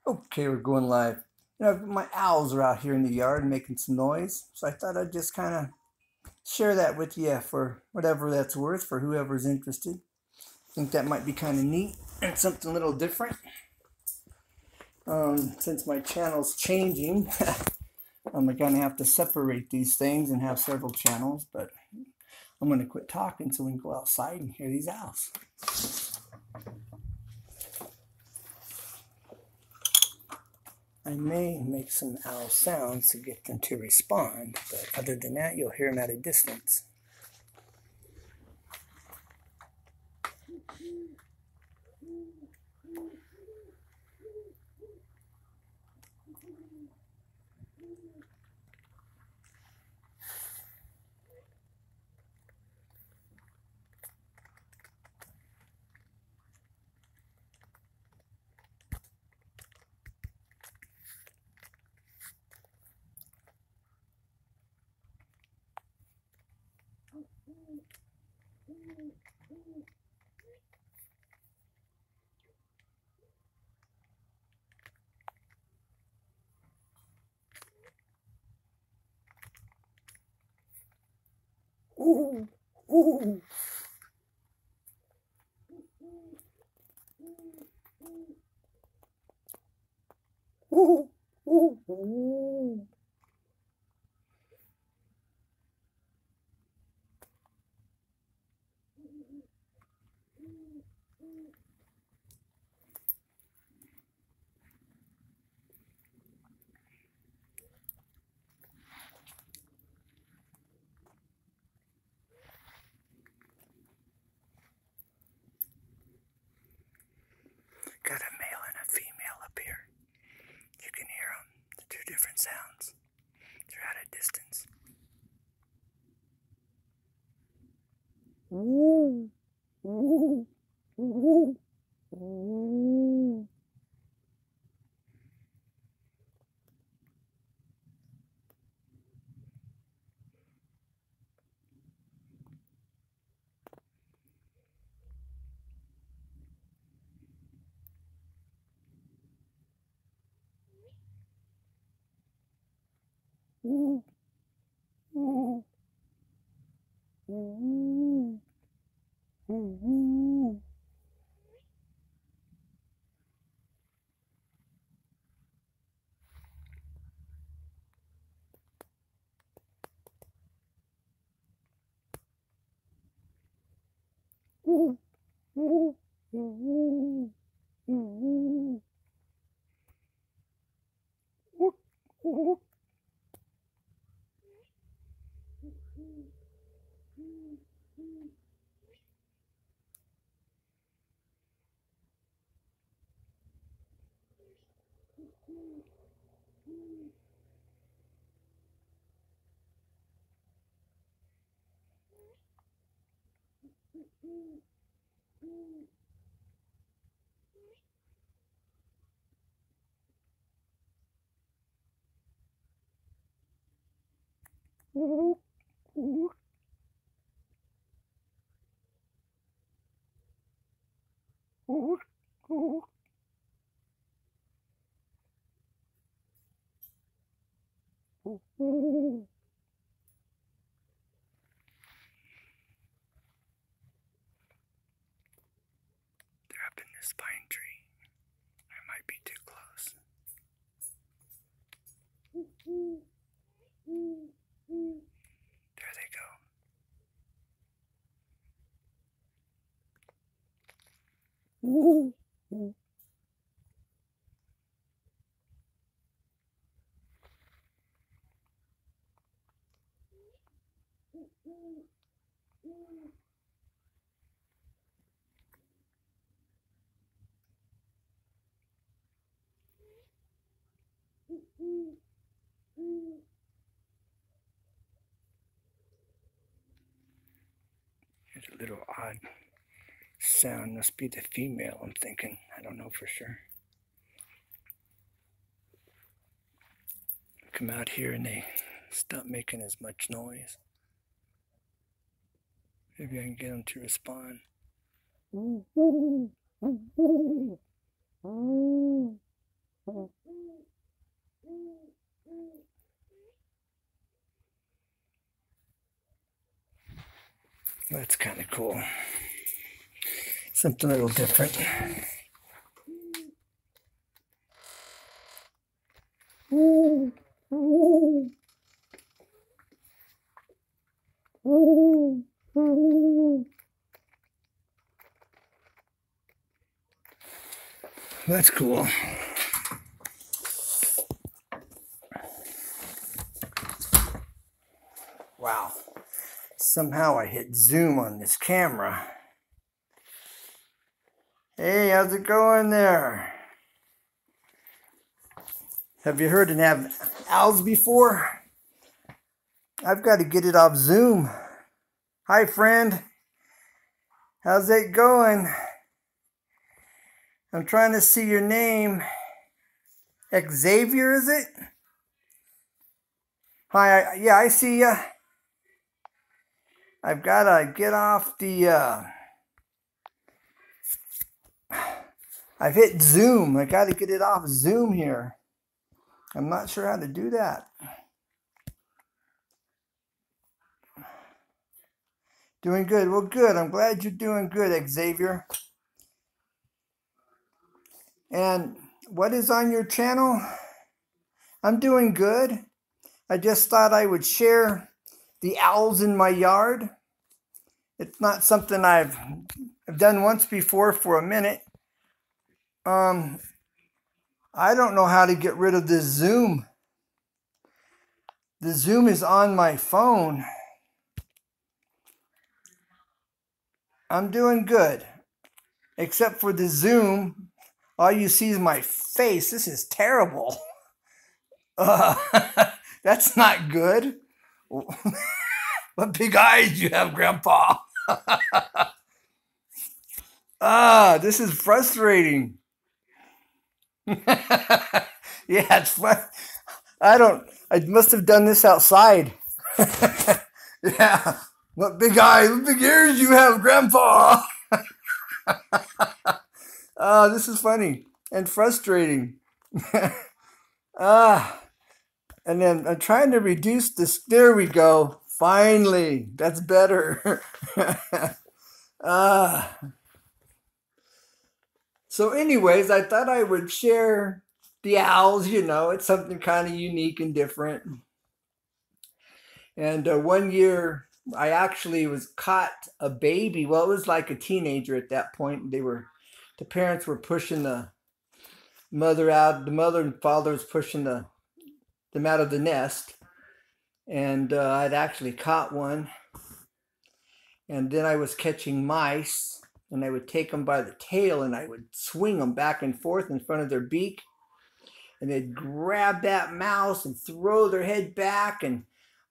Okay, we're going live. My owls are out here in the yard making some noise, so I thought I'd just kind of share that with you for whatever that's worth for whoever's interested. I think that might be kind of neat and something a little different. Since my channel's changing, I'm going to have to separate these things and have several channels, but I'm going to quit talking so we can go outside and hear these owls. I may make some owl sounds to get them to respond, but other than that, you'll hear them at a distance. Ooh, ooh. Ooh, ooh, ooh. Got a male and a female up here. You can hear them, the two different sounds. They're at a distance. Ooh, ooh, ooh, ooh. Ooh, ooh, ooh, ooh. Ooh, ooh, ooh, ooh, ooh, ooh. Ooh, ooh, ooh, ooh, ooh. They're up in this pine tree. I might be too close. There they go. Ooh, ooh. Here's a little odd sound. Must be the female, I'm thinking. I don't know for sure. Come out here and they stop making as much noise. Maybe I can get them to respond. Ooh, ooh, ooh, ooh, ooh. That's kind of cool. Something a little different. Ooh, ooh, ooh, ooh. That's cool. Wow. Somehow I hit zoom on this camera. Hey, how's it going there? Have you heard of owls before? I've got to get it off zoom. Hi, friend. How's it going? I'm trying to see your name. Xavier, is it? Hi, yeah, I see ya. I've got to get off the... I've hit zoom. I got to get it off zoom here. I'm not sure how to do that. Doing good. Well, good. I'm glad you're doing good, Xavier. And what is on your channel? I'm doing good. I just thought I would share the owls in my yard. It's not something I've done once before for a minute. I don't know how to get rid of this zoom. The zoom is on my phone. I'm doing good. Except for the zoom, all you see is my face. This is terrible. That's not good. What big eyes you have, Grandpa. This is frustrating. Yeah, it's fun. I must have done this outside. Yeah. What big eyes, what big ears you have, Grandpa. This is funny and frustrating. And then I'm trying to reduce this. There we go. Finally, that's better. So anyways, I thought I would share the owls. It's something kind of unique and different. And one year I actually was caught a baby. Well, it was like a teenager at that point. The parents were pushing the mother out. The mother and father was pushing them out of the nest. And I'd actually caught one. And then I was catching mice, and I would take them by the tail and I would swing them back and forth in front of their beak. And they'd grab that mouse and throw their head back, and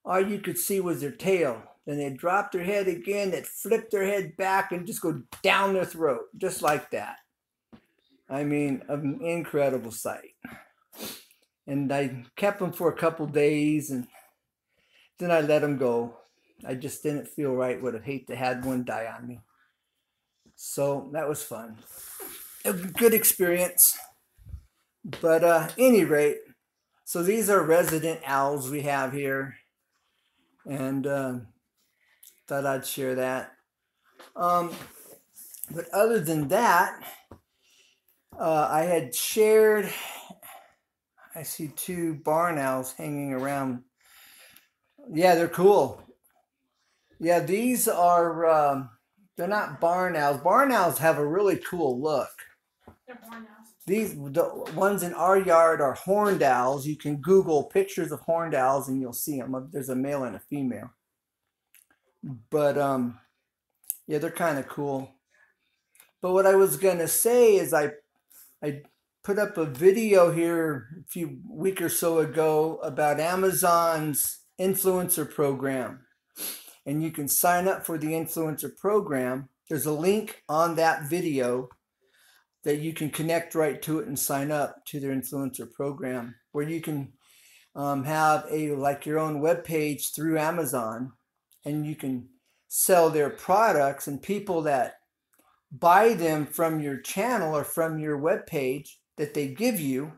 all you could see was their tail. Then they'd drop their head again, they'd flip their head back and just go down their throat, just like that. I mean, an incredible sight. And I kept them for a couple days, and then I let them go. I just didn't feel right. Would have hated to have one die on me. So that was fun. A good experience. But any rate, so these are resident owls we have here. And thought I'd share that. But other than that, I had shared, I see two barn owls hanging around. Yeah, they're cool. Yeah, these are, they're not barn owls. Barn owls have a really cool look. They're barn owls. The ones in our yard are horned owls. You can Google pictures of horned owls and you'll see them. There's a male and a female. But yeah, they're kind of cool. But what I was gonna say is I put up a video here a few week or so ago about Amazon's influencer program. And you can sign up for the influencer program. There's a link on that video that you can connect right to it and sign up to their influencer program, where you can have your own web page through Amazon, and you can sell their products, and people that buy them from your channel or from your web page that they give you,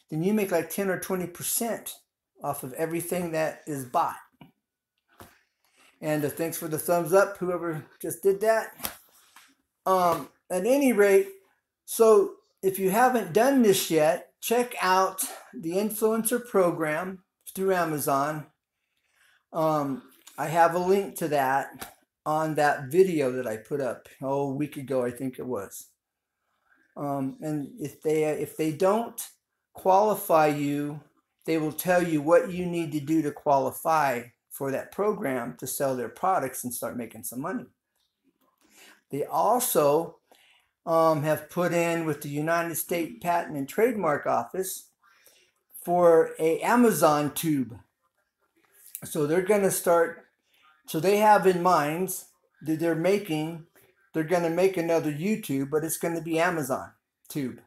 then you make like 10 or 20% off of everything that is bought. And thanks for the thumbs up, whoever just did that. At any rate, so if you haven't done this yet, check out the influencer program through Amazon. I have a link to that on that video that I put up a week ago, I think it was. And if they don't qualify you, they will tell you what you need to do to qualify for that program to sell their products and start making some money. They also have put in with the United States Patent and Trademark Office for a Amazon tube. So they're going to start, so they have in mind that they're going to make another YouTube, but it's going to be Amazon tube.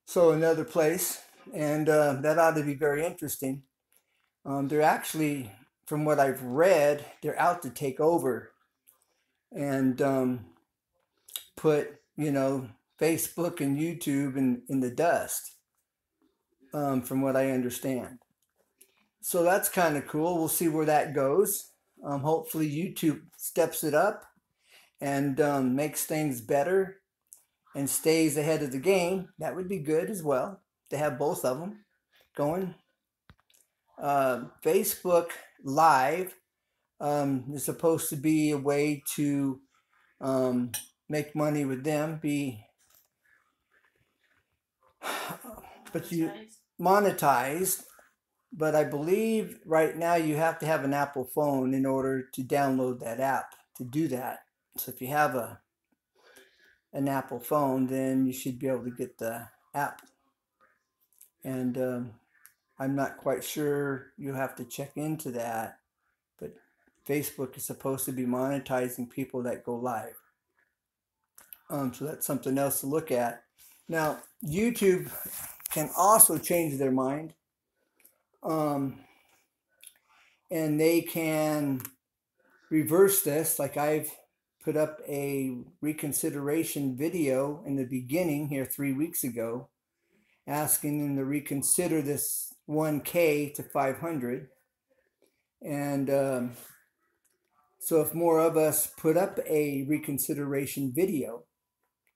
So another place, and that ought to be very interesting. They're actually, from what I've read, they're out to take over and put, Facebook and YouTube in the dust, from what I understand. So that's kind of cool. We'll see where that goes. Hopefully YouTube steps it up and makes things better and stays ahead of the game. That would be good as well, to have both of them going. Facebook Live is supposed to be a way to make money with them, monetized. But I believe right now you have to have an Apple phone in order to download that app to do that. So if you have an Apple phone, then you should be able to get the app. And I'm not quite sure, you have to check into that. But Facebook is supposed to be monetizing people that go live. So that's something else to look at. Now, YouTube can also change their mind. And they can reverse this. Like I've put up a reconsideration video in the beginning here 3 weeks ago, asking them to reconsider this 1K to 500. And so if more of us put up a reconsideration video,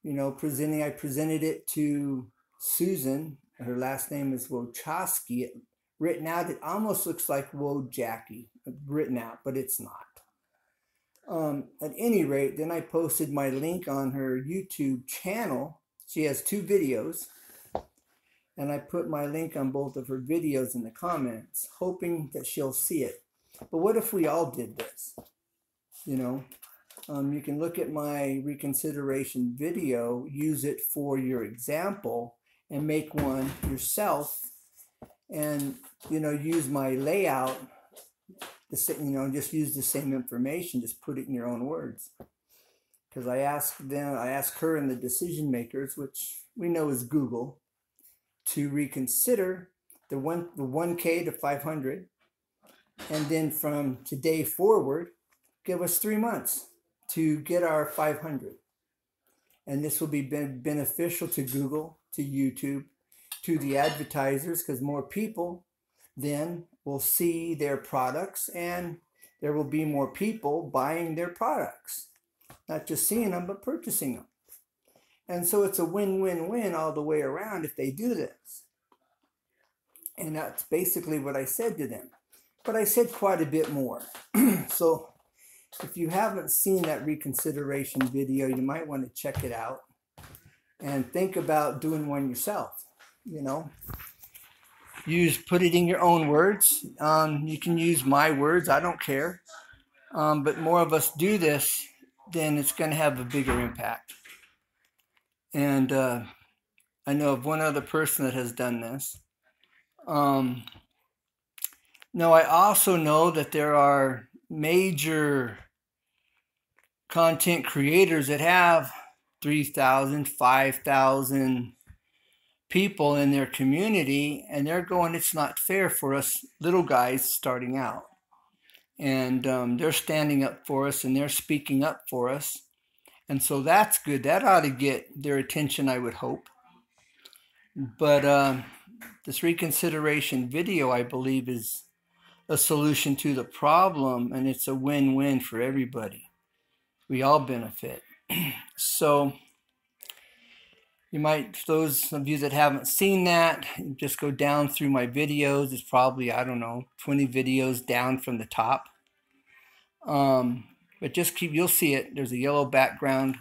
I presented it to Susan. Her last name is Wojcicki. Written out, it almost looks like Wojacki written out, but it's not. At any rate, then I posted my link on her YouTube channel. She has 2 videos, and I put my link on both of her videos in the comments, hoping that she'll see it. But what if we all did this? You can look at my reconsideration video, use it for your example, and make one yourself. And, use my layout, just use the same information, just put it in your own words. Because I asked her and the decision makers, which we know is Google, to reconsider the 1K to 500. And then from today forward, give us 3 months to get our 500. And this will be beneficial to Google, to YouTube, to the advertisers, because more people then will see their products and there will be more people buying their products. Not just seeing them, but purchasing them. And so it's a win-win-win all the way around if they do this. And that's basically what I said to them. But I said quite a bit more. So if you haven't seen that reconsideration video, you might want to check it out and think about doing one yourself. Put it in your own words. You can use my words, I don't care. But more of us do this, then it's going to have a bigger impact. And I know of one other person that has done this. Now, I also know that there are major content creators that have 3,000, 5,000 people in their community, and they're going, it's not fair for us little guys starting out. And they're standing up for us and they're speaking up for us. And so that's good. That ought to get their attention, I would hope. But this reconsideration video, I believe, is a solution to the problem, and it's a win-win for everybody. We all benefit. So you might, those of you that haven't seen that, just go down through my videos. It's probably, I don't know, 20 videos down from the top. But just keep, you'll see it. There's a yellow background,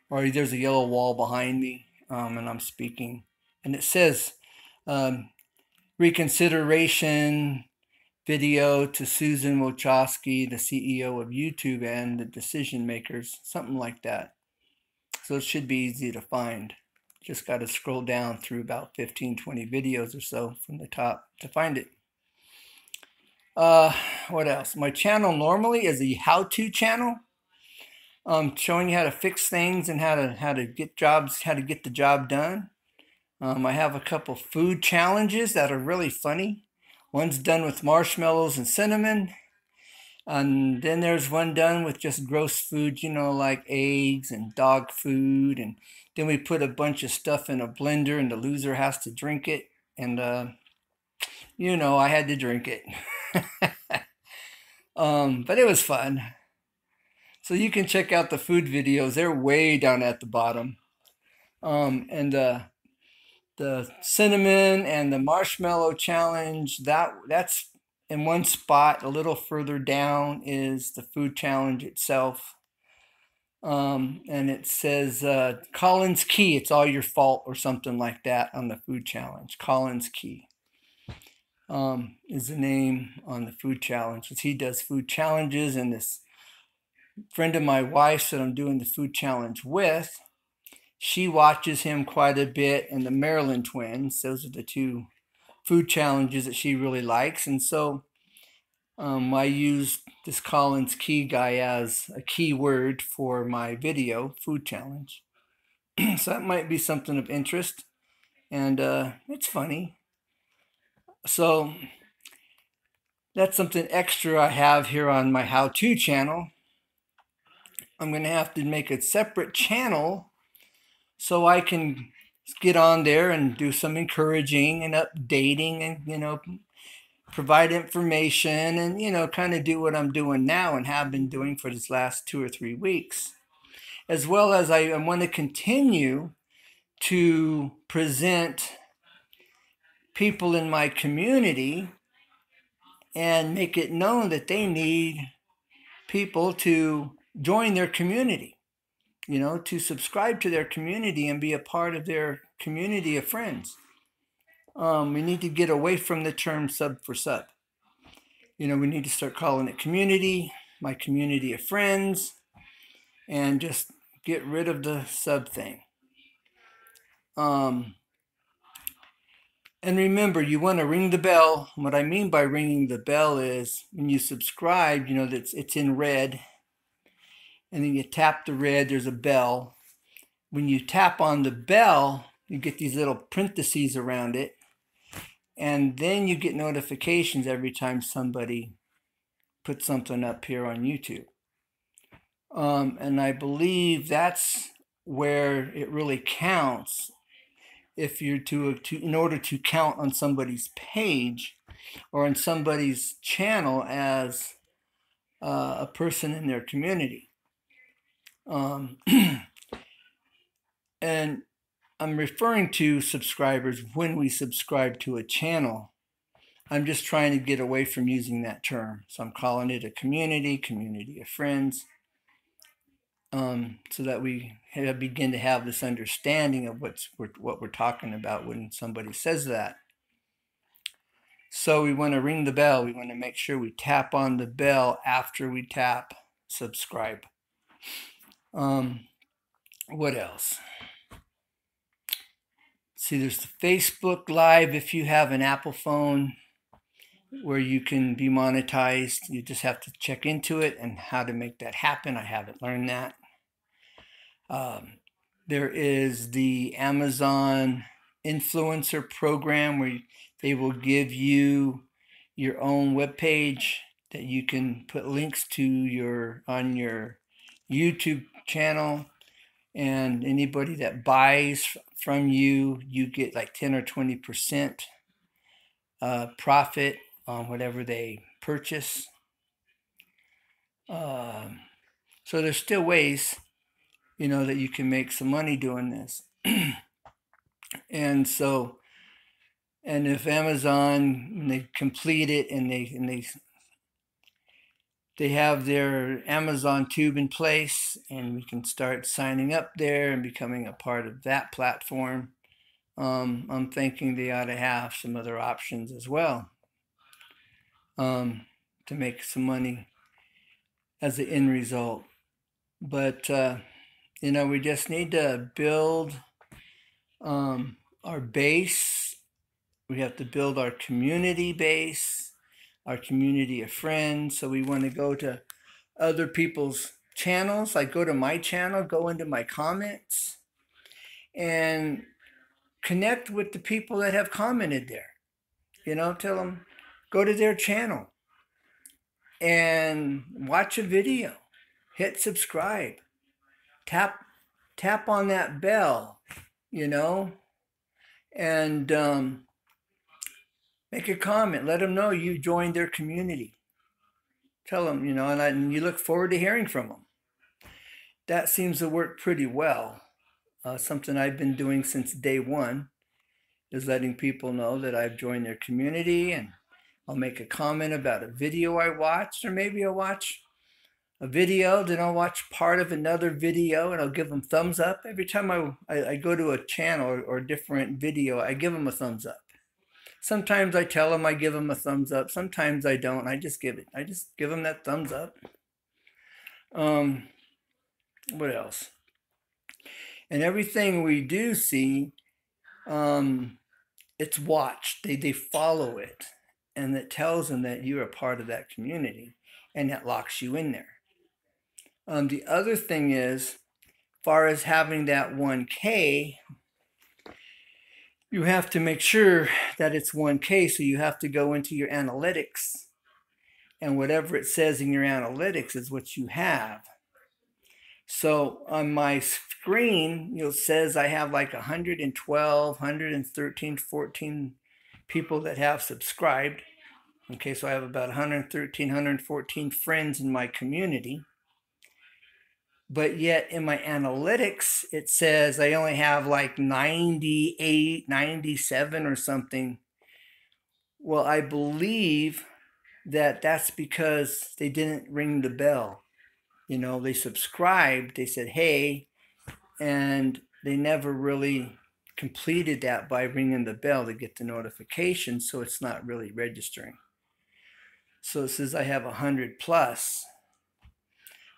or there's a yellow wall behind me, and I'm speaking. And it says, reconsideration video to Susan Wojcicki, the CEO of YouTube and the decision makers, something like that. So it should be easy to find. Just got to scroll down through about 15, 20 videos or so from the top to find it. What else? My channel normally is a how-to channel, showing you how to fix things and how to get the job done. I have a couple food challenges that are really funny. One's done with marshmallows and cinnamon, and then there's one done with just gross food, you know, like eggs and dog food, and then we put a bunch of stuff in a blender and the loser has to drink it, and you know, I had to drink it. But it was fun. So you can check out the food videos. They're way down at the bottom. And the cinnamon and the marshmallow challenge, that's in one spot. A little further down is the food challenge itself. And it says Colin's Key, it's all your fault, or something like that on the food challenge. Colin's Key is the name on the food challenge. He does food challenges, and this friend of my wife's that I'm doing the food challenge with, she watches him quite a bit, and the Maryland twins. Those are the two food challenges that she really likes. And so I used this Colin's Key guy as a keyword for my video food challenge. So that might be something of interest, and it's funny. So that's something extra I have here on my how-to channel. I'm going to have to make a separate channel so I can get on there and do some encouraging and updating and, you know, provide information and, you know, kind of do what I'm doing now and have been doing for this last 2 or 3 weeks. As well as I want to continue to present people in my community and make it known that they need people to join their community, you know, to subscribe to their community and be a part of their community of friends. We need to get away from the term sub for sub. You know, we need to start calling it community, my community of friends, and just get rid of the sub thing. And remember, you want to ring the bell. What I mean by ringing the bell is when you subscribe, you know, that it's in red, and then you tap the red, there's a bell. When you tap on the bell, you get these little parentheses around it, and then you get notifications every time somebody puts something up here on YouTube. And I believe that's where it really counts. If you're in order to count on somebody's page or on somebody's channel as a person in their community. And I'm referring to subscribers when we subscribe to a channel. I'm just trying to get away from using that term. So I'm calling it a community of friends, so that we begin to have this understanding of what we're talking about when somebody says that. So we want to ring the bell. We want to make sure we tap on the bell after we tap subscribe. What else? See, there's the Facebook Live if you have an Apple phone, where you can be monetized. You just have to check into it and how to make that happen. I haven't learned that. There is the Amazon influencer program where they will give you your own webpage that you can put links to on your YouTube channel, And anybody that buys from you, you get like 10 or 20% profit on whatever they purchase. So there's still ways, that you can make some money doing this. And so, and if Amazon, when they complete it and they have their Amazon Tube in place, and we can start signing up there and becoming a part of that platform, I'm thinking they ought to have some other options as well, to make some money as an end result. But we just need to build our base. We have to build our community base, our community of friends. So we want to go to other people's channels. Like, go to my channel, go into my comments, and connect with the people that have commented there. Tell them, go to their channel and watch a video, hit subscribe, tap on that bell, and make a comment. Let them know you joined their community. Tell them, and you look forward to hearing from them. That seems to work pretty well. Something I've been doing since day one is letting people know that I've joined their community, and I'll make a comment about a video I watched, or maybe I'll watch a video, then I'll watch part of another video, and I'll give them thumbs up. Every time I go to a channel or a different video, I give them a thumbs up. Sometimes I tell them I give them a thumbs up. Sometimes I don't. I just give them that thumbs up. What else? And everything we do see, it's watched. They follow it, and it tells them that you're a part of that community, and that locks you in there. The other thing is, as far as having that 1K, you have to make sure that it's 1K, so you have to go into your analytics, and whatever it says in your analytics is what you have. So on my screen, it says I have like 112, 113, 14 people that have subscribed. Okay, so I have about 113, 114 friends in my community. But yet in my analytics, it says I only have like 98, 97 or something. Well, I believe that that's because they didn't ring the bell. They subscribed, they said, hey, and they never really completed that by ringing the bell to get the notification, so it's not really registering. So it says I have 100 plus,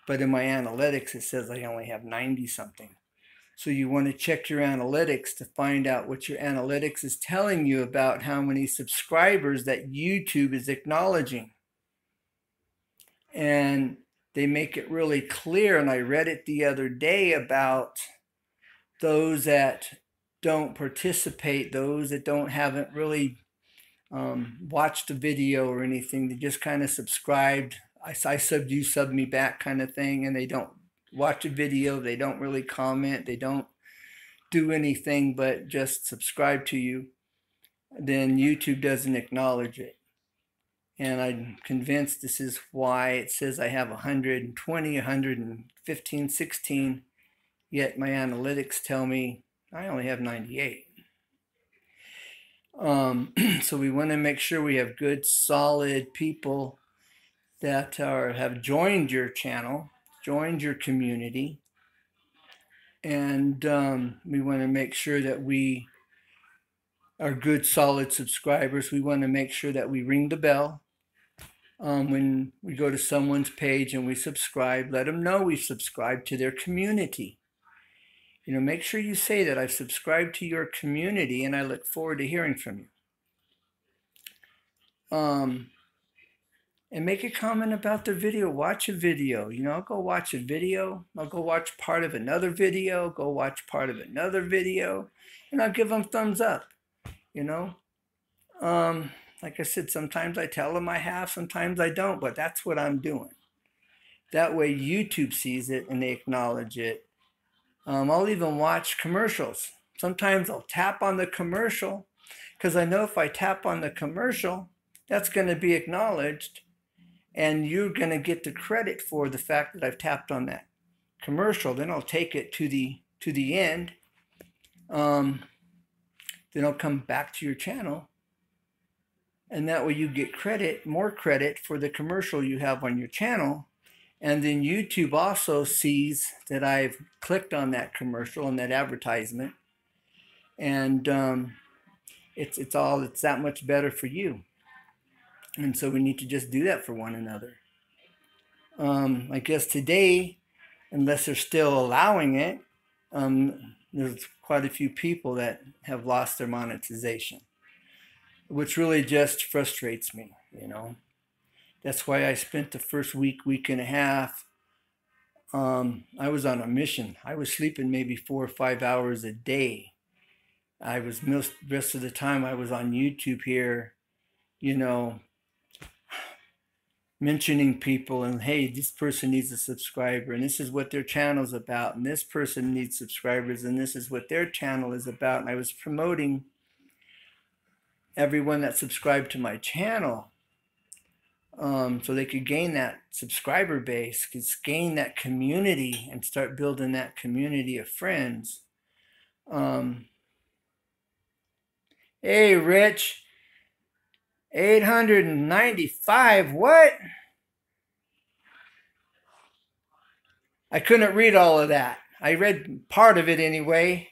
but in my analytics it says I only have 90 something. So you want to check your analytics to find out what your analytics is telling you about how many subscribers that YouTube is acknowledging. And they make it really clear, and I read it the other day about those that don't participate, those that haven't really watched the video or anything. They just kind of subscribed. I subbed you, sub me back kind of thing, and they don't watch a video, they don't really comment, they don't do anything but just subscribe to you. Then YouTube doesn't acknowledge it. And I'm convinced this is why it says I have 120, 115, 16, yet my analytics tell me I only have 98. So we want to make sure we have good, solid people that have joined your channel, joined your community, and we want to make sure that we are good, solid subscribers. We want to make sure that we ring the bell. When we go to someone's page and we subscribe, let them know we've subscribed to their community. Make sure you say that I've subscribed to your community and I look forward to hearing from you. And make a comment about their video. Watch a video. I'll go watch a video. I'll go watch part of another video. Go watch part of another video. And I'll give them thumbs up. Like I said, sometimes I tell them I have, sometimes I don't, but that's what I'm doing. That way YouTube sees it and they acknowledge it. I'll even watch commercials. Sometimes I'll tap on the commercial because I know if I tap on the commercial, that's going to be acknowledged and you're going to get the credit for the fact that I've tapped on that commercial. Then I'll take it to the end. Then I'll come back to your channel, and that way you get more credit for the commercial you have on your channel. And then YouTube also sees that I've clicked on that commercial and that advertisement, and it's that much better for you. And so we need to just do that for one another. I guess today, unless they're still allowing it, there's quite a few people that have lost their monetization, which really just frustrates me, you know. That's why I spent the first week and a half, I was on a mission. I was sleeping maybe 4 or 5 hours a day. I was most rest of the time I was on YouTube here, you know, mentioning people and, hey, this person needs a subscriber and this is what their channel's about, and this person needs subscribers and this is what their channel is about. And I was promoting everyone that subscribed to my channel, so they could gain that subscriber base, could gain that community and start building that community of friends. Hey, Rich, 895, what? I couldn't read all of that. I read part of it anyway.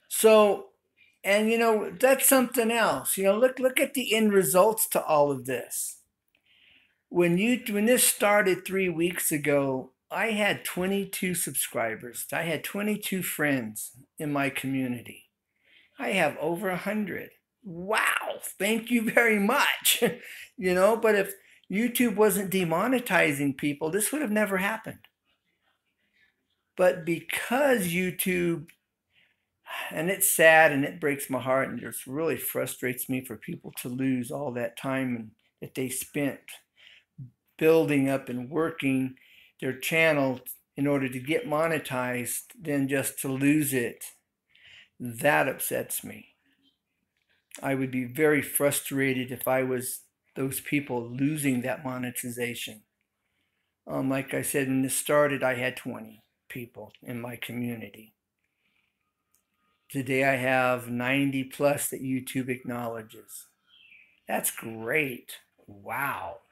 So, and you know, that's something else. You know, look at the end results to all of this. When this started 3 weeks ago, I had 22 subscribers. I had 22 friends in my community. I have over 100. Wow, thank you very much. You know, but if YouTube wasn't demonetizing people, this would have never happened. But because YouTube, and it's sad and it breaks my heart and just really frustrates me for people to lose all that time that they spent building up and working their channel in order to get monetized, then just to lose it, that upsets me. I would be very frustrated if I was those people losing that monetization. Like I said, when this started, I had 20 people in my community. Today I have 90 plus that YouTube acknowledges. That's great. Wow.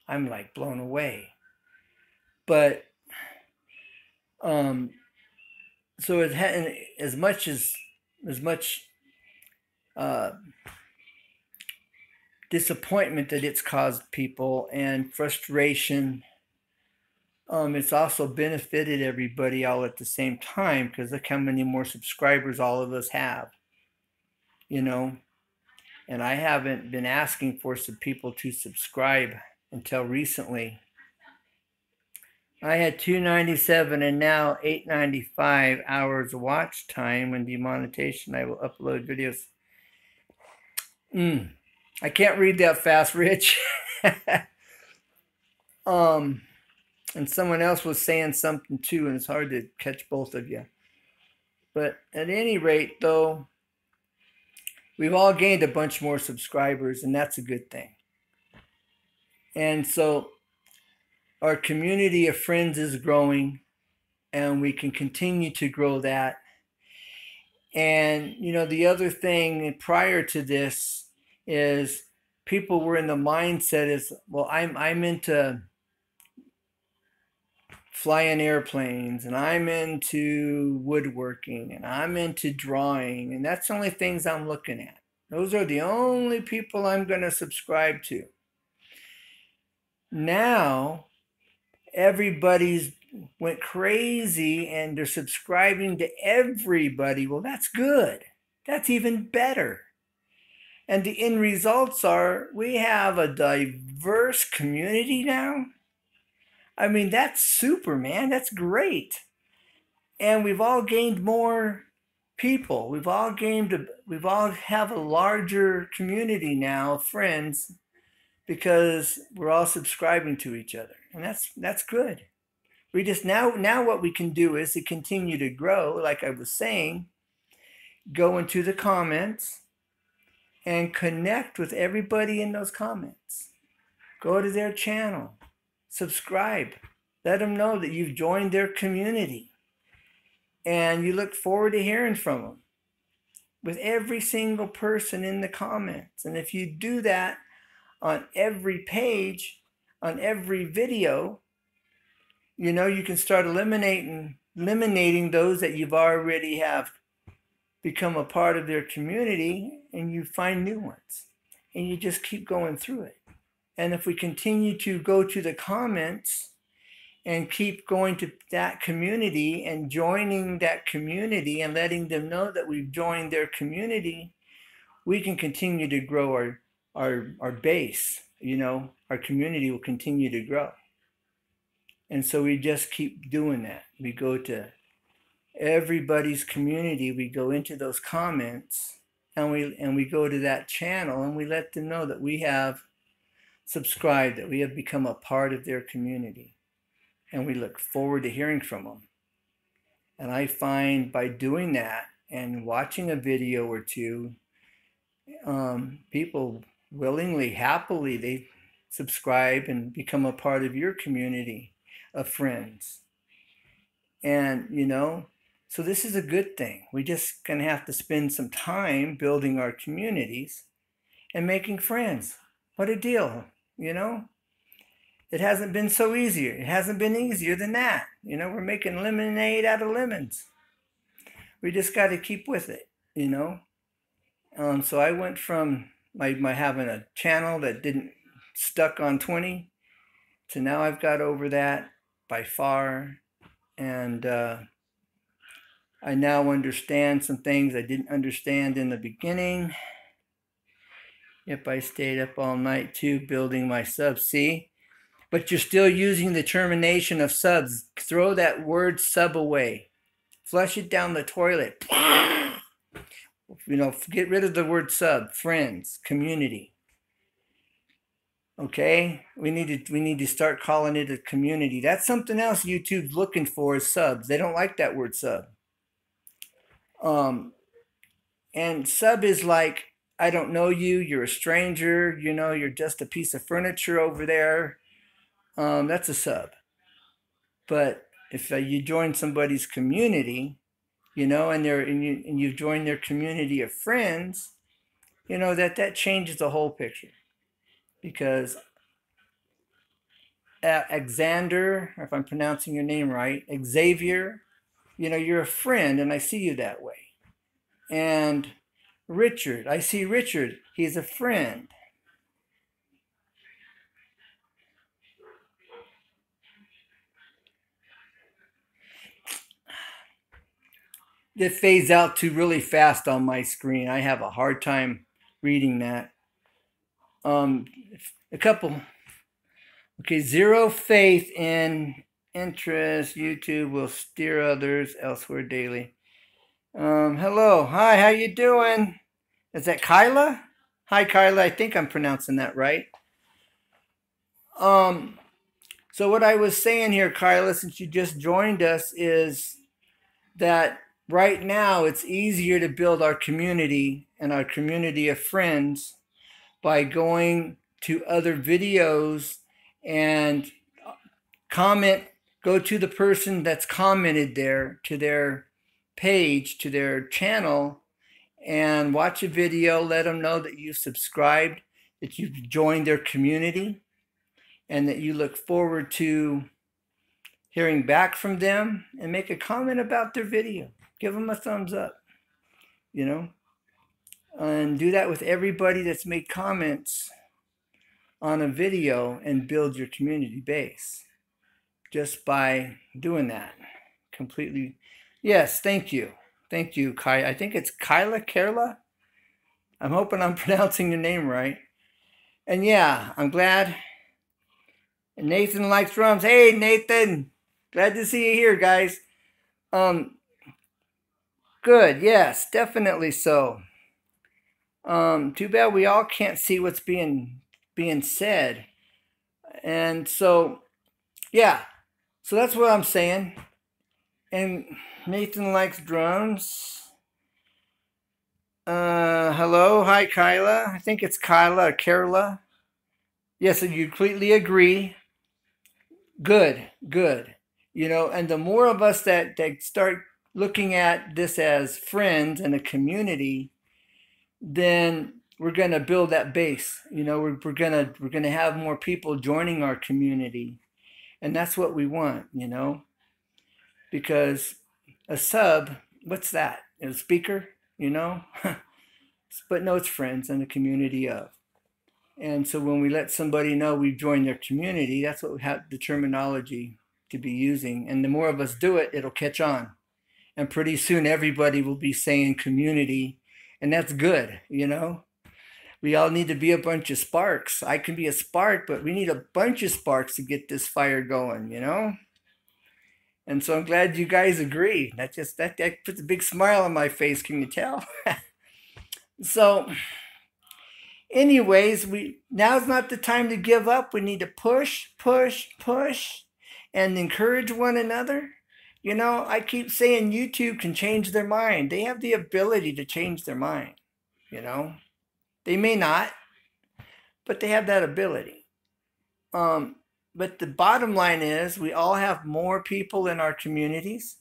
I'm like blown away. But so it had as much disappointment that it's caused people and frustration. It's also benefited everybody all at the same time, because look how many more subscribers all of us have, you know. And I haven't been asking for some people to subscribe until recently. I had 297 and now 895 hours of watch time. When demonetization, I will upload videos. I can't read that fast, Rich. And someone else was saying something too, and it's hard to catch both of you. But at any rate, though, we've all gained a bunch more subscribers, and that's a good thing. And so our community of friends is growing, and we can continue to grow that. And, you know, the other thing prior to this is people were in the mindset is, well, I'm into flying airplanes, and I'm into woodworking, and I'm into drawing, and that's the only things I'm looking at. Those are the only people I'm going to subscribe to. Now, everybody's went crazy and they're subscribing to everybody. Well, that's good. That's even better. And the end results are we have a diverse community now. I mean, that's super, man. That's great. And we've all gained more people. We've all have a larger community now of friends because we're all subscribing to each other. And that's good. We just now what we can do is to continue to grow, like I was saying, go into the comments and connect with everybody in those comments. Go to their channel, subscribe, let them know that you've joined their community, and you look forward to hearing from them with every single person in the comments. And if you do that on every page, on every video, you know, you can start eliminating those that you've already have become a part of their community, and you find new ones, and you just keep going through it. And if we continue to go to the comments and keep going to that community and joining that community and letting them know that we've joined their community, we can continue to grow our base. You know, our community will continue to grow. And so we just keep doing that. We go to everybody's community, we go into those comments, and we go to that channel, and we let them know that we have subscribed, that we have become a part of their community, and we look forward to hearing from them. And I find by doing that and watching a video or two, people willingly, happily, they subscribe and become a part of your community of friends. And, you know, so this is a good thing. We just gonna have to spend some time building our communities and making friends. What a deal, you know? It hasn't been so easy. It hasn't been easier than that. You know, we're making lemonade out of lemons. We just got to keep with it, you know? So I went from my having a channel that didn't stuck on 20 to now I've got over that by far. And I now understand some things I didn't understand in the beginning. Yep, I stayed up all night too building my subs. See? But you're still using the termination of subs. Throw that word sub away. Flush it down the toilet. You know, get rid of the word sub. Friends, community. Okay? We need to start calling it a community. That's something else YouTube's looking for is subs. They don't like that word sub. And sub is like, I don't know you, you're a stranger, you know, you're just a piece of furniture over there. That's a sub. But if you join somebody's community, you know, and you've joined their community of friends, you know, that changes the whole picture. Because Alexander, if I'm pronouncing your name right, Xavier, you know, you're a friend, and I see you that way. And Richard, I see Richard, he's a friend. It fades out too really fast on my screen. I have a hard time reading that. A couple. Okay, zero faith in interest. YouTube will steer others elsewhere daily. Hello. Hi, how you doing? Is that Kyla? Hi, Kyla. I think I'm pronouncing that right. So what I was saying here, Kyla, since you just joined us, is that right now it's easier to build our community and our community of friends by going to other videos and go to the person that's commented there, to their page, to their channel, and watch a video, let them know that you've subscribed, that you've joined their community, and that you look forward to hearing back from them, and make a comment about their video. Give them a thumbs up, you know? And do that with everybody that's made comments on a video, and build your community base just by doing that. Completely. Yes, thank you. Thank you, Kai. I think it's Kyla Kerla. I'm hoping I'm pronouncing your name right. And yeah, I'm glad. Nathan likes drums. Hey, Nathan. Glad to see you here, guys. Good. Yes, definitely so. Too bad we all can't see what's being said. And so, yeah. So that's what I'm saying. And Nathan likes drones. Hello, hi Kyla. I think it's Kyla or Carla. Yes, you completely agree. Good, good. And the more of us that start looking at this as friends and a community, then we're gonna build that base. We're gonna have more people joining our community, and that's what we want. Because a sub, what's that? A speaker, you know? But no, it's friends and a community of. And so when we let somebody know we've joined their community, that's what we have the terminology to be using. And the more of us do it, it'll catch on. And pretty soon everybody will be saying community, and that's good. We all need to be a bunch of sparks. I can be a spark, but we need a bunch of sparks to get this fire going. And so I'm glad you guys agree. That puts a big smile on my face. Can you tell? So, anyways, now's not the time to give up. We need to push, push, push, and encourage one another. I keep saying YouTube can change their mind. They have the ability to change their mind. They may not, but they have that ability. But the bottom line is we all have more people in our communities.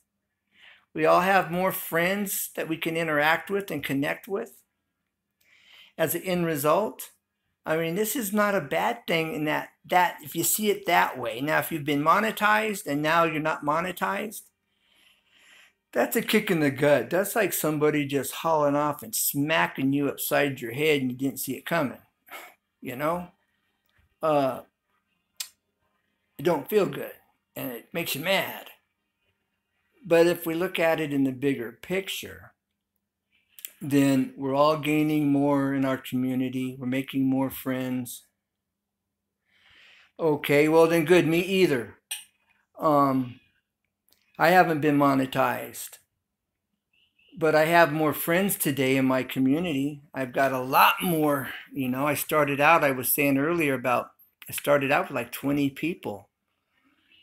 We all have more friends that we can interact with and connect with. As an end result, I mean, this is not a bad thing in that if you see it that way. Now, if you've been monetized and now you're not monetized, that's a kick in the gut. That's like somebody just hauling off and smacking you upside your head and you didn't see it coming. It don't feel good and it makes you mad. But if we look at it in the bigger picture, then we're all gaining more in our community. We're making more friends. Okay, well then good, me either. I haven't been monetized, but I have more friends today in my community. I've got a lot more. I started out, I was saying earlier I started out with like 20 people.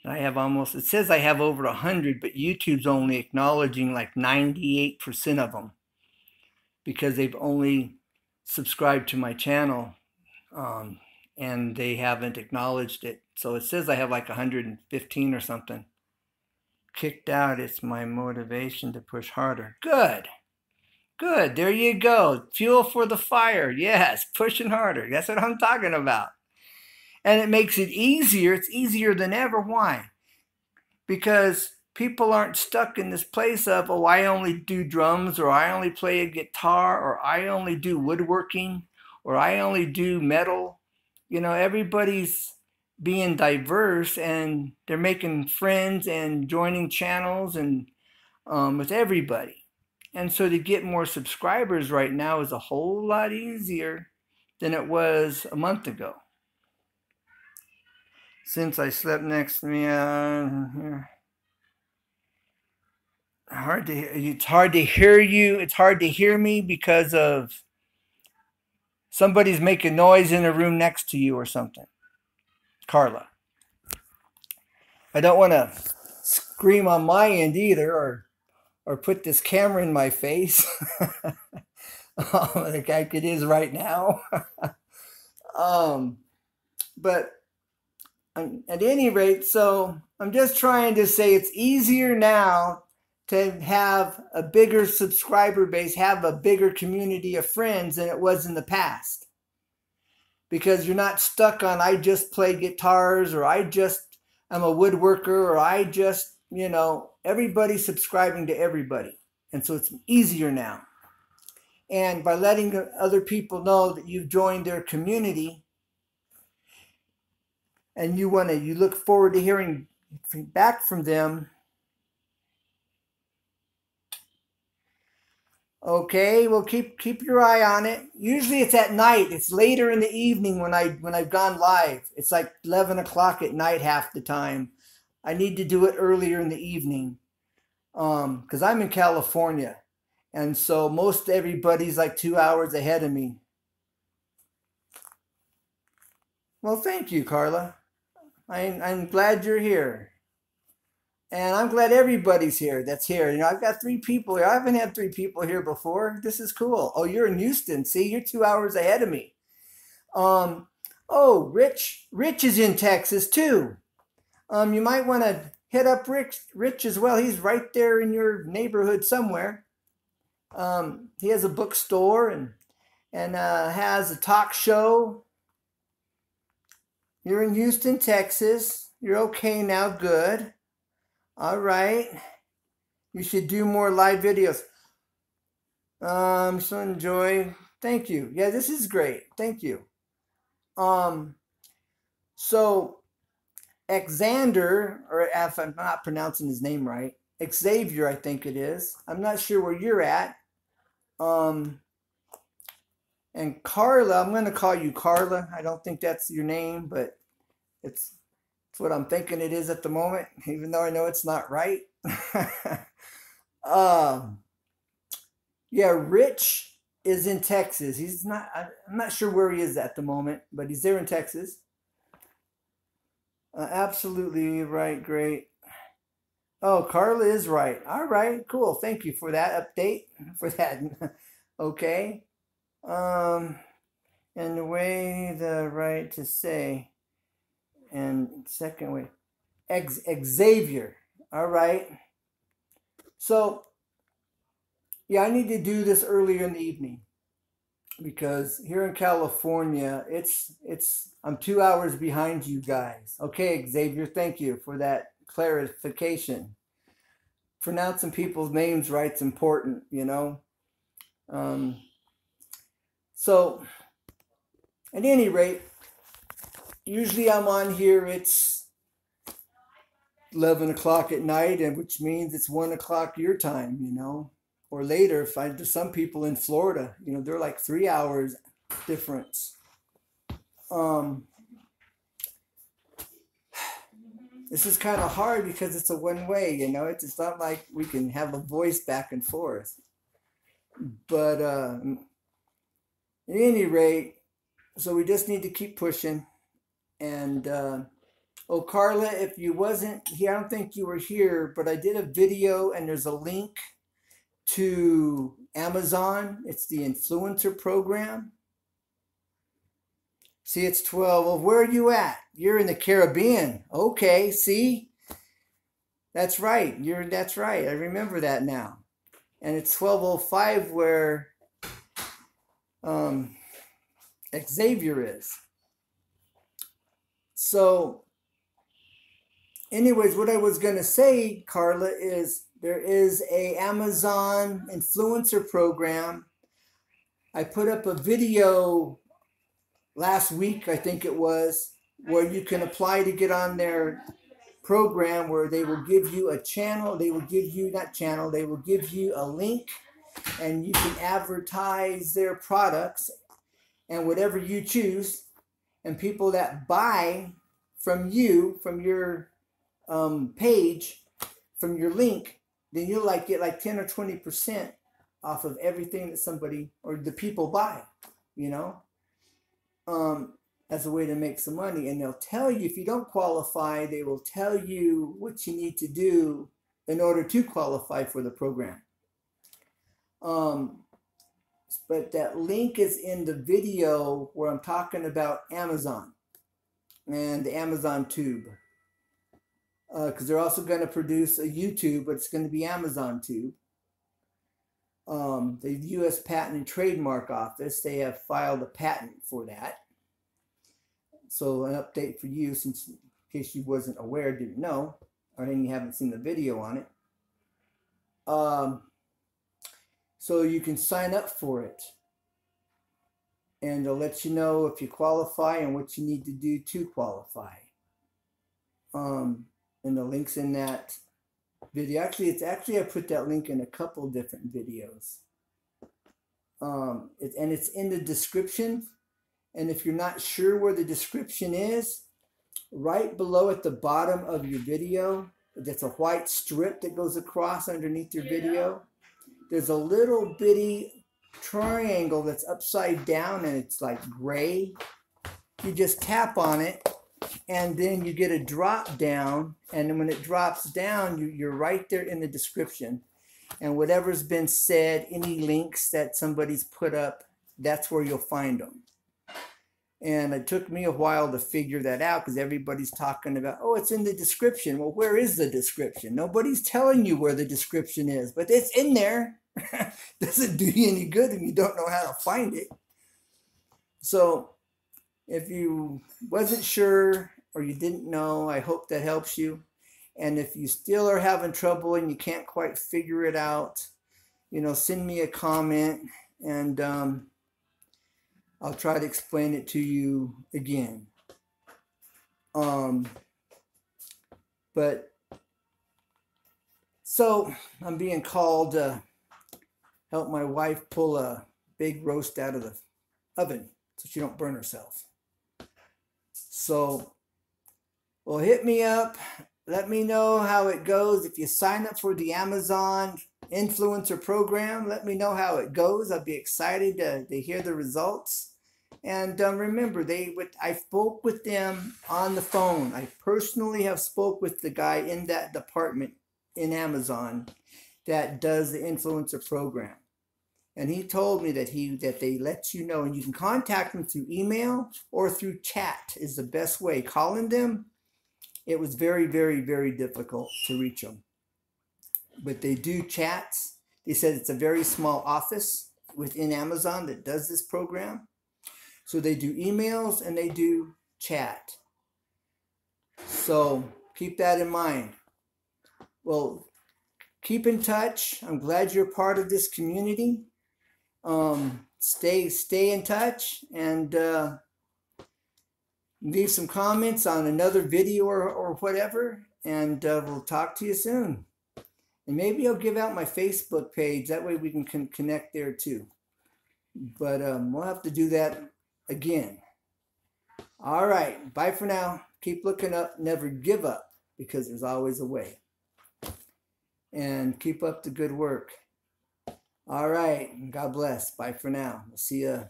I have it says I have over 100, but YouTube's only acknowledging like 98% of them because they've only subscribed to my channel and they haven't acknowledged it. So it says I have like 115 or something. Kicked out, it's my motivation to push harder. Good. Good. There you go. Fuel for the fire. Yes, pushing harder. That's what I'm talking about. And it makes it easier. It's easier than ever. Why? Because people aren't stuck in this place of, oh, I only do drums, or I only play a guitar, or I only do woodworking, or I only do metal. Everybody's being diverse and they're making friends and joining channels and with everybody. And so to get more subscribers right now is a whole lot easier than it was a month ago. Since I slept next to me, it's hard to hear you. It's hard to hear me because of somebody's making noise in the room next to you or something. Carla. I don't want to scream on my end either or put this camera in my face like it is right now. But at any rate, so I'm just trying to say it's easier now to have a bigger subscriber base, have a bigger community of friends than it was in the past. Because you're not stuck on, I just play guitars, or I'm a woodworker, or everybody's subscribing to everybody. And so it's easier now. And by letting other people know that you've joined their community and you look forward to hearing back from them. Okay, well keep your eye on it. Usually it's at night. It's later in the evening when I've gone live. It's like 11 o'clock at night half the time. I need to do it earlier in the evening because I'm in California, and so most everybody's like 2 hours ahead of me. Well, thank you, Carla. I'm glad you're here. And I'm glad everybody's here that's here. You know, I've got 3 people here. I haven't had 3 people here before. This is cool. Oh, you're in Houston. See, you're 2 hours ahead of me. Um, oh, Rich is in Texas too. You might want to hit up Rich as well. He's right there in your neighborhood somewhere. He has a bookstore and has a talk show. You're in Houston, Texas. You're okay now. Good. All right. You should do more live videos. So enjoy. Thank you. Yeah, this is great. Thank you. So Xander, or if I'm not pronouncing his name right, Xavier, I think it is. I'm not sure where you're at. And Carla, I'm going to call you Carla. I don't think that's your name, but it's what I'm thinking it is at the moment, even though I know it's not right. Yeah, Rich is in Texas. He's not, I'm not sure where he is at the moment, but he's there in Texas. Absolutely right. Great. Oh, Carla is right. All right, cool. Thank you for that update. For that. Okay. And the way the right to say, and second way, Xavier. All right. So, yeah, I need to do this earlier in the evening because here in California, I'm 2 hours behind you guys. Okay, Xavier, thank you for that clarification. Pronouncing people's names right's important, you know. So, at any rate, usually I'm on here. It's 11 o'clock at night, and which means it's 1 o'clock your time, you know, or later. If I some people in Florida, you know, they're like 3 hours difference. This is kind of hard because it's a one way, you know. It's not like we can have a voice back and forth. But at any rate, so we just need to keep pushing. And oh, Carla, if you wasn't here, I don't think you were here, but I did a video and there's a link to Amazon. It's the influencer program. See, it's 12. Well, where are you at? You're in the Caribbean. Okay, see? That's right. That's right. I remember that now. And it's 12:05 where Xavier is. So, anyways, what I was going to say, Carla, is there is a Amazon influencer program. I put up a video last week, I think it was, where you can apply to get on their program where they will give you a channel. They will give you, not channel, they will give you a link and you can advertise their products and whatever you choose. And people that buy from you, from your page, from your link, then you'll get like 10 or 20% off of everything that somebody or the people buy, you know, as a way to make some money. And they'll tell you if you don't qualify, they will tell you what you need to do in order to qualify for the program. But that link is in the video where I'm talking about Amazon and the Amazon Tube. Because they're also going to produce a YouTube, but it's going to be Amazon Tube. The U.S. Patent and Trademark Office, they have filed a patent for that. So an update for you, since in case you wasn't aware, didn't know, or then you haven't seen the video on it. So you can sign up for it. And they'll let you know if you qualify and what you need to do to qualify. And the link's in that video. Actually I put that link in a couple different videos. And it's in the description. And if you're not sure where the description is, right below at the bottom of your video, that's a white strip that goes across underneath your video. There's a little bitty triangle that's upside down and it's like gray. You just tap on it and then you get a drop down, and then when it drops down, you're right there in the description. And whatever's been said, any links that somebody's put up, that's where you'll find them. And it took me a while to figure that out because everybody's talking about, oh, it's in the description. Well, where is the description? Nobody's telling you where the description is, but it's in there. Doesn't do you any good if you don't know how to find it. So if you wasn't sure or you didn't know, I hope that helps you. And if you still are having trouble and you can't quite figure it out, send me a comment, and I'll try to explain it to you again. But so I'm being called to help my wife pull a big roast out of the oven so she don't burn herself. So, well, hit me up. Let me know how it goes. If you sign up for the Amazon Influencer Program, let me know how it goes. I'll be excited to hear the results. And remember, I spoke with them on the phone. I personally have spoke with the guy in that department in Amazon that does the influencer program. And he told me that they let you know, and you can contact them through email or through chat is the best way. Calling them, it was very, very, very difficult to reach them. But they do chats. They said it's a very small office within Amazon that does this program. So they do emails and they do chat. So keep that in mind. Well, keep in touch. I'm glad you're part of this community. Stay in touch, and leave some comments on another video or whatever, and we'll talk to you soon. And maybe I'll give out my Facebook page. That way we can connect there too. But we'll have to do that again. All right. Bye for now. Keep looking up. Never give up, because there's always a way. And keep up the good work. All right. God bless. Bye for now. We'll see you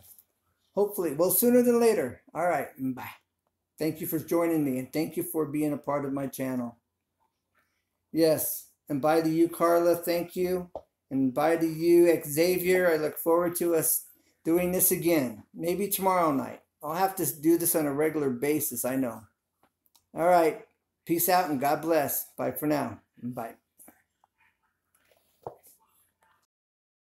hopefully, well, sooner than later. All right. Bye. Thank you for joining me, and thank you for being a part of my channel. Yes. And bye to you, Carla. Thank you. And bye to you, Xavier. I look forward to us doing this again. Maybe tomorrow night. I'll have to do this on a regular basis, I know. All right. Peace out and God bless. Bye for now. Bye.